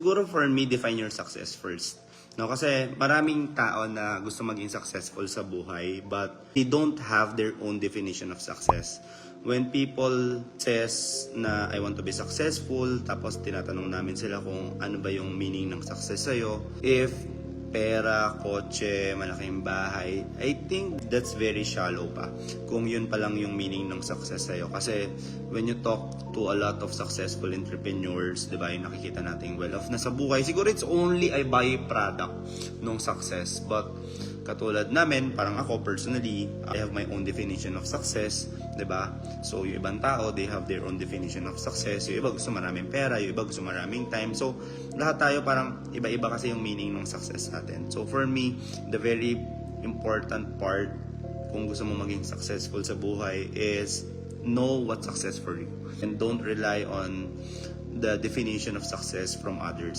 Siguro for me, define your success first. No, kasi maraming tao na gusto maging successful sa buhay but they don't have their own definition of success. When people says na I want to be successful, tapos tinatanong namin sila kung ano ba yung meaning ng success sa'yo. If pera, kotse, malaking bahay, I think that's very shallow pa. Kung yun pa lang yung meaning ng success sa'yo. Kasi when you talk to a lot of successful entrepreneurs, di ba, yung nakikita natin well-off na sa buhay, siguro it's only a byproduct ng success. But katulad namin, parang ako personally, I have my own definition of success, di ba? So yung ibang tao, they have their own definition of success. Yung iba gusto maraming pera, yung iba gusto maraming time. So lahat tayo parang iba-iba kasi yung meaning ng success natin. So for me, the very important part kung gusto mo maging successful sa buhay is know what's success for you. And don't rely on the definition of success from others.